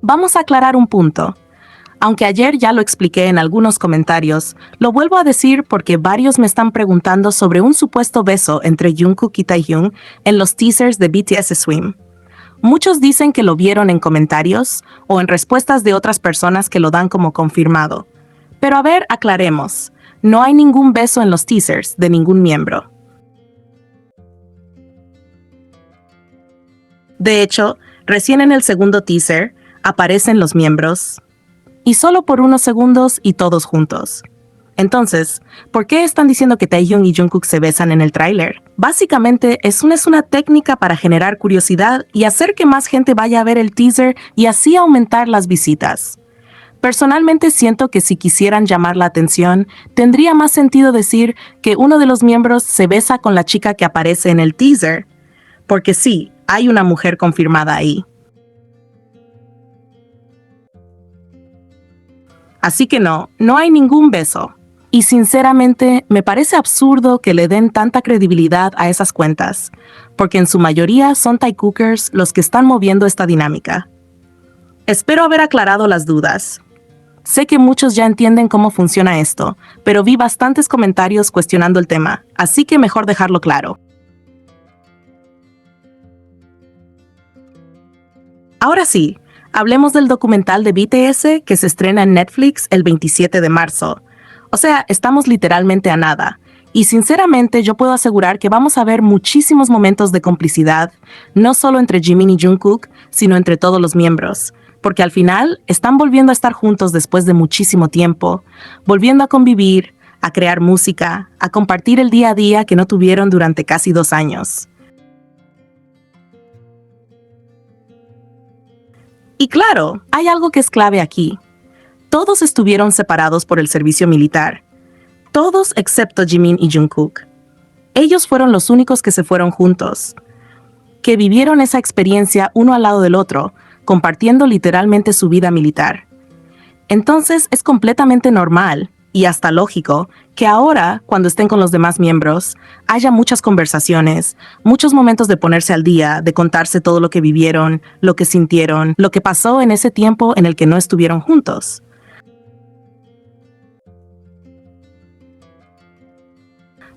vamos a aclarar un punto. Aunque ayer ya lo expliqué en algunos comentarios, lo vuelvo a decir porque varios me están preguntando sobre un supuesto beso entre Jungkook y Taehyung en los teasers de BTS Swim. Muchos dicen que lo vieron en comentarios o en respuestas de otras personas que lo dan como confirmado. Pero a ver, aclaremos. No hay ningún beso en los teasers de ningún miembro. De hecho, recién en el segundo teaser aparecen los miembros, y solo por unos segundos y todos juntos. Entonces, ¿por qué están diciendo que Taehyung y Jungkook se besan en el tráiler? Básicamente, es una técnica para generar curiosidad y hacer que más gente vaya a ver el teaser y así aumentar las visitas. Personalmente siento que si quisieran llamar la atención, tendría más sentido decir que uno de los miembros se besa con la chica que aparece en el teaser, porque sí, hay una mujer confirmada ahí. Así que no hay ningún beso. Y sinceramente, me parece absurdo que le den tanta credibilidad a esas cuentas, porque en su mayoría son Taekookers los que están moviendo esta dinámica. Espero haber aclarado las dudas. Sé que muchos ya entienden cómo funciona esto, pero vi bastantes comentarios cuestionando el tema, así que mejor dejarlo claro. Ahora sí, hablemos del documental de BTS que se estrena en Netflix el 27 de marzo. O sea, estamos literalmente a nada. Y sinceramente yo puedo asegurar que vamos a ver muchísimos momentos de complicidad, no solo entre Jimin y Jungkook, sino entre todos los miembros. Porque al final están volviendo a estar juntos después de muchísimo tiempo, volviendo a convivir, a crear música, a compartir el día a día que no tuvieron durante casi 2 años. Y claro, hay algo que es clave aquí. Todos estuvieron separados por el servicio militar. Todos excepto Jimin y Jungkook. Ellos fueron los únicos que se fueron juntos, que vivieron esa experiencia uno al lado del otro, compartiendo literalmente su vida militar. Entonces es completamente normal, y hasta lógico, que ahora, cuando estén con los demás miembros, haya muchas conversaciones, muchos momentos de ponerse al día, de contarse todo lo que vivieron, lo que sintieron, lo que pasó en ese tiempo en el que no estuvieron juntos.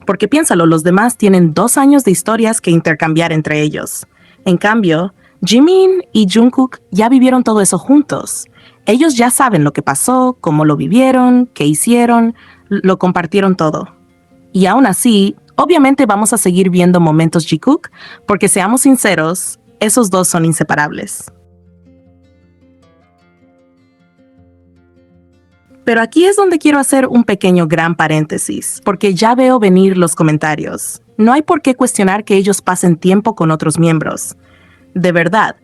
Porque piénsalo, los demás tienen 2 años de historias que intercambiar entre ellos. En cambio, Jimin y Jungkook ya vivieron todo eso juntos. Ellos ya saben lo que pasó, cómo lo vivieron, qué hicieron, lo compartieron todo. Y aún así, obviamente vamos a seguir viendo momentos Jikook, porque seamos sinceros, esos dos son inseparables. Pero aquí es donde quiero hacer un pequeño gran paréntesis, porque ya veo venir los comentarios. No hay por qué cuestionar que ellos pasen tiempo con otros miembros. De verdad,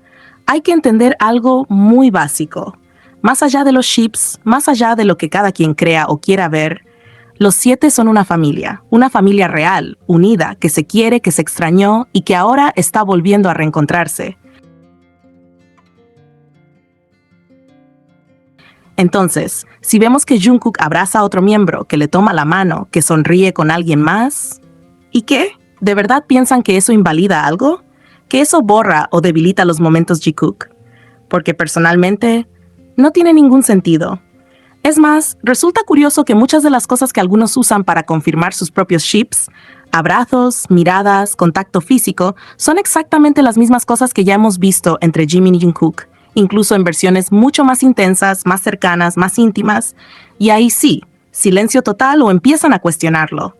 hay que entender algo muy básico. Más allá de los ships, más allá de lo que cada quien crea o quiera ver, los 7 son una familia real, unida, que se quiere, que se extrañó y que ahora está volviendo a reencontrarse. Entonces, si vemos que Jungkook abraza a otro miembro, que le toma la mano, que sonríe con alguien más, ¿y qué? ¿De verdad piensan que eso invalida algo? ¿Que eso borra o debilita los momentos Jikook? Porque personalmente, no tiene ningún sentido. Es más, resulta curioso que muchas de las cosas que algunos usan para confirmar sus propios ships, abrazos, miradas, contacto físico, son exactamente las mismas cosas que ya hemos visto entre Jimin y Jungkook, incluso en versiones mucho más intensas, más cercanas, más íntimas, y ahí sí, silencio total o empiezan a cuestionarlo.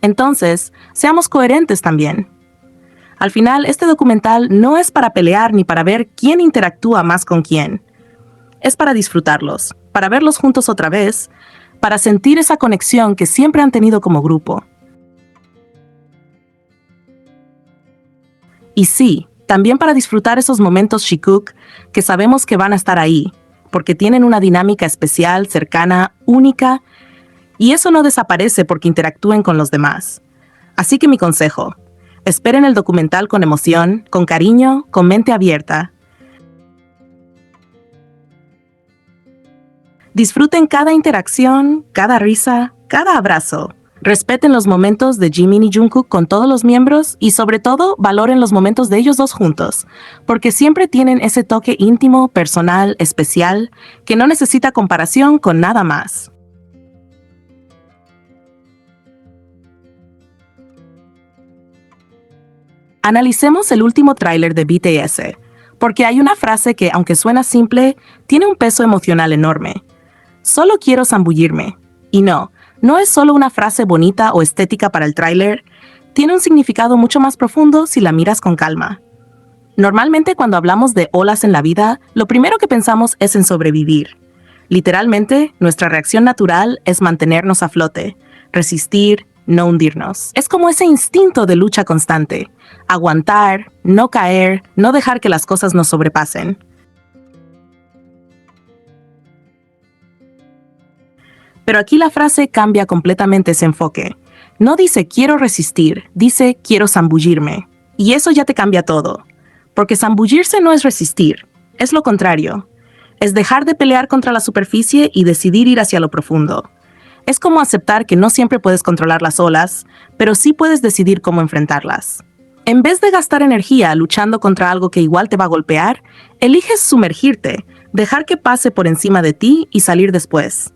Entonces, seamos coherentes también. Al final, este documental no es para pelear ni para ver quién interactúa más con quién. Es para disfrutarlos, para verlos juntos otra vez, para sentir esa conexión que siempre han tenido como grupo. Y sí, también para disfrutar esos momentos Jikook que sabemos que van a estar ahí, porque tienen una dinámica especial, cercana, única, y eso no desaparece porque interactúen con los demás. Así que mi consejo, esperen el documental con emoción, con cariño, con mente abierta. Disfruten cada interacción, cada risa, cada abrazo. Respeten los momentos de Jimin y Jungkook con todos los miembros y sobre todo valoren los momentos de ellos dos juntos, porque siempre tienen ese toque íntimo, personal, especial, que no necesita comparación con nada más. Analicemos el último tráiler de BTS, porque hay una frase que, aunque suena simple, tiene un peso emocional enorme. Solo quiero zambullirme. Y no es solo una frase bonita o estética para el tráiler, tiene un significado mucho más profundo si la miras con calma. Normalmente cuando hablamos de olas en la vida, lo primero que pensamos es en sobrevivir. Literalmente, nuestra reacción natural es mantenernos a flote, resistir, no hundirnos. Es como ese instinto de lucha constante, aguantar, no caer, no dejar que las cosas nos sobrepasen. Pero aquí la frase cambia completamente ese enfoque. No dice quiero resistir, dice quiero zambullirme. Y eso ya te cambia todo. Porque zambullirse no es resistir, es lo contrario. Es dejar de pelear contra la superficie y decidir ir hacia lo profundo. Es como aceptar que no siempre puedes controlar las olas, pero sí puedes decidir cómo enfrentarlas. En vez de gastar energía luchando contra algo que igual te va a golpear, eliges sumergirte, dejar que pase por encima de ti y salir después.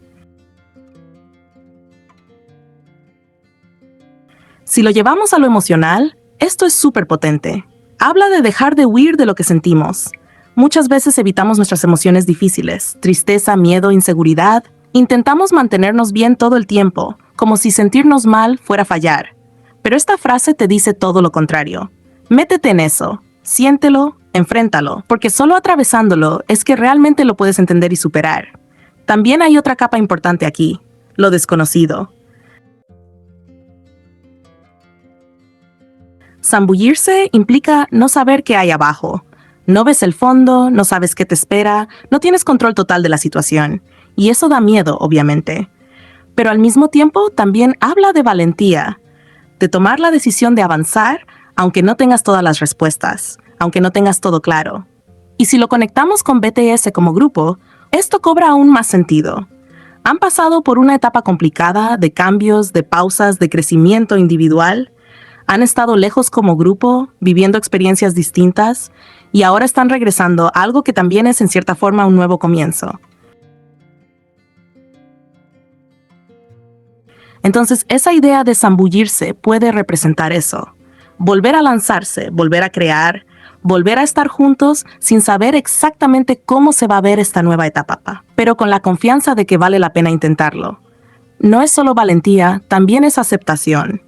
Si lo llevamos a lo emocional, esto es súper potente. Habla de dejar de huir de lo que sentimos. Muchas veces evitamos nuestras emociones difíciles, tristeza, miedo, inseguridad. Intentamos mantenernos bien todo el tiempo, como si sentirnos mal fuera fallar. Pero esta frase te dice todo lo contrario. Métete en eso, siéntelo, enfréntalo, porque solo atravesándolo es que realmente lo puedes entender y superar. También hay otra capa importante aquí, lo desconocido. Zambullirse implica no saber qué hay abajo. No ves el fondo, no sabes qué te espera, no tienes control total de la situación. Y eso da miedo, obviamente. Pero al mismo tiempo también habla de valentía, de tomar la decisión de avanzar, aunque no tengas todas las respuestas, aunque no tengas todo claro. Y si lo conectamos con BTS como grupo, esto cobra aún más sentido. Han pasado por una etapa complicada de cambios, de pausas, de crecimiento individual. Han estado lejos como grupo, viviendo experiencias distintas, y ahora están regresando a algo que también es en cierta forma un nuevo comienzo. Entonces, esa idea de zambullirse puede representar eso. Volver a lanzarse, volver a crear, volver a estar juntos sin saber exactamente cómo se va a ver esta nueva etapa, pero con la confianza de que vale la pena intentarlo. No es solo valentía, también es aceptación.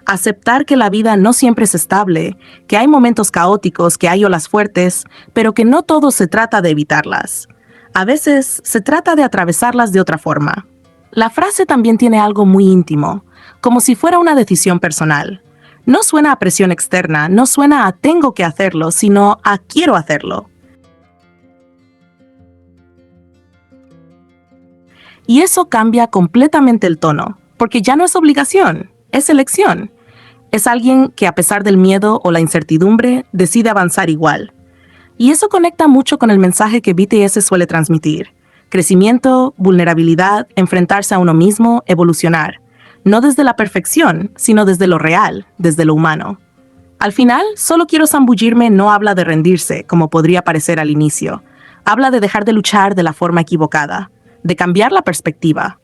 Aceptar que la vida no siempre es estable, que hay momentos caóticos, que hay olas fuertes, pero que no todo se trata de evitarlas. A veces se trata de atravesarlas de otra forma. La frase también tiene algo muy íntimo, como si fuera una decisión personal. No suena a presión externa, no suena a tengo que hacerlo, sino a quiero hacerlo. Y eso cambia completamente el tono, porque ya no es obligación, es elección. Es alguien que a pesar del miedo o la incertidumbre decide avanzar igual. Y eso conecta mucho con el mensaje que BTS suele transmitir. Crecimiento, vulnerabilidad, enfrentarse a uno mismo, evolucionar. No desde la perfección, sino desde lo real, desde lo humano. Al final, solo quiero zambullirme no habla de rendirse, como podría parecer al inicio. Habla de dejar de luchar de la forma equivocada, de cambiar la perspectiva.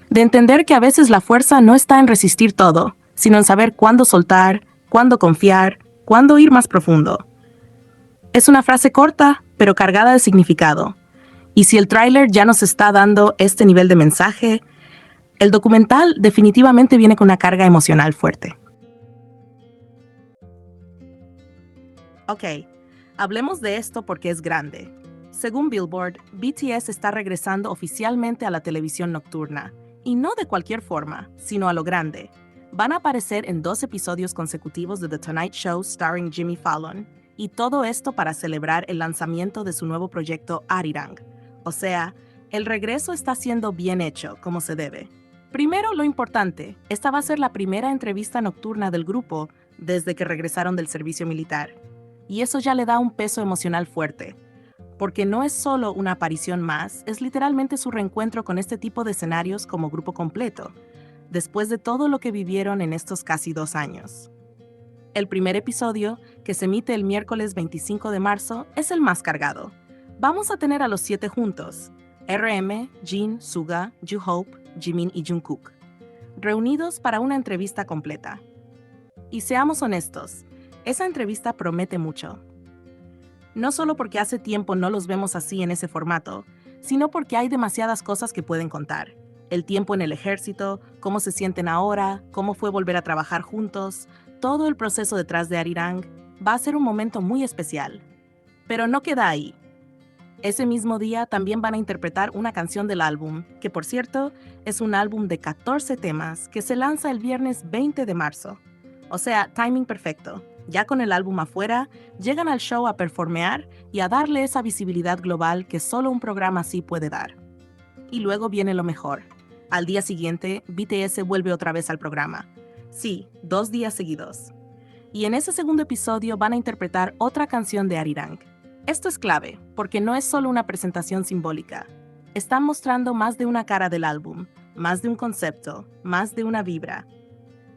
De entender que a veces la fuerza no está en resistir todo, sino en saber cuándo soltar, cuándo confiar, cuándo ir más profundo. Es una frase corta, pero cargada de significado. Y si el tráiler ya nos está dando este nivel de mensaje, el documental definitivamente viene con una carga emocional fuerte. Ok, hablemos de esto porque es grande. Según Billboard, BTS está regresando oficialmente a la televisión nocturna. Y no de cualquier forma, sino a lo grande. Van a aparecer en 2 episodios consecutivos de The Tonight Show starring Jimmy Fallon, y todo esto para celebrar el lanzamiento de su nuevo proyecto Arirang. O sea, el regreso está siendo bien hecho, como se debe. Primero, lo importante, esta va a ser la primera entrevista nocturna del grupo desde que regresaron del servicio militar. Y eso ya le da un peso emocional fuerte. porque no es solo una aparición más, es literalmente su reencuentro con este tipo de escenarios como grupo completo, después de todo lo que vivieron en estos casi 2 años. El primer episodio, que se emite el miércoles 25 de marzo, es el más cargado. Vamos a tener a los 7 juntos: RM, Jin, Suga, J-Hope, Jimin y Jungkook, reunidos para una entrevista completa. Y seamos honestos, esa entrevista promete mucho. No solo porque hace tiempo no los vemos así en ese formato, sino porque hay demasiadas cosas que pueden contar. El tiempo en el ejército, cómo se sienten ahora, cómo fue volver a trabajar juntos, todo el proceso detrás de Arirang. Va a ser un momento muy especial. Pero no queda ahí. Ese mismo día también van a interpretar una canción del álbum, que por cierto es un álbum de 14 temas que se lanza el viernes 20 de marzo. O sea, timing perfecto. Ya con el álbum afuera, llegan al show a performear y a darle esa visibilidad global que solo un programa así puede dar. Y luego viene lo mejor. Al día siguiente, BTS vuelve otra vez al programa. Sí, 2 días seguidos. Y en ese segundo episodio van a interpretar otra canción de Arirang. Esto es clave, porque no es solo una presentación simbólica. Están mostrando más de una cara del álbum, más de un concepto, más de una vibra.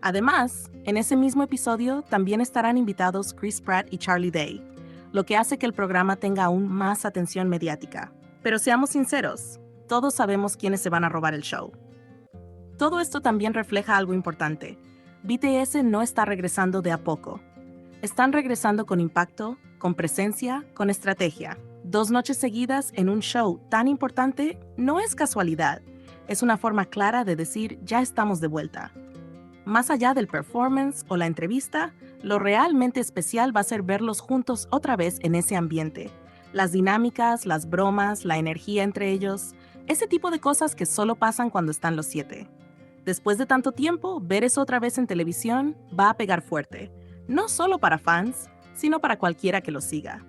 Además, en ese mismo episodio también estarán invitados Chris Pratt y Charlie Day, lo que hace que el programa tenga aún más atención mediática. Pero seamos sinceros, todos sabemos quiénes se van a robar el show. Todo esto también refleja algo importante. BTS no está regresando de a poco. Están regresando con impacto, con presencia, con estrategia. 2 noches seguidas en un show tan importante no es casualidad. Es una forma clara de decir: ya estamos de vuelta. Más allá del performance o la entrevista, lo realmente especial va a ser verlos juntos otra vez en ese ambiente. Las dinámicas, las bromas, la energía entre ellos, ese tipo de cosas que solo pasan cuando están los 7. Después de tanto tiempo, ver eso otra vez en televisión va a pegar fuerte, no solo para fans, sino para cualquiera que lo siga.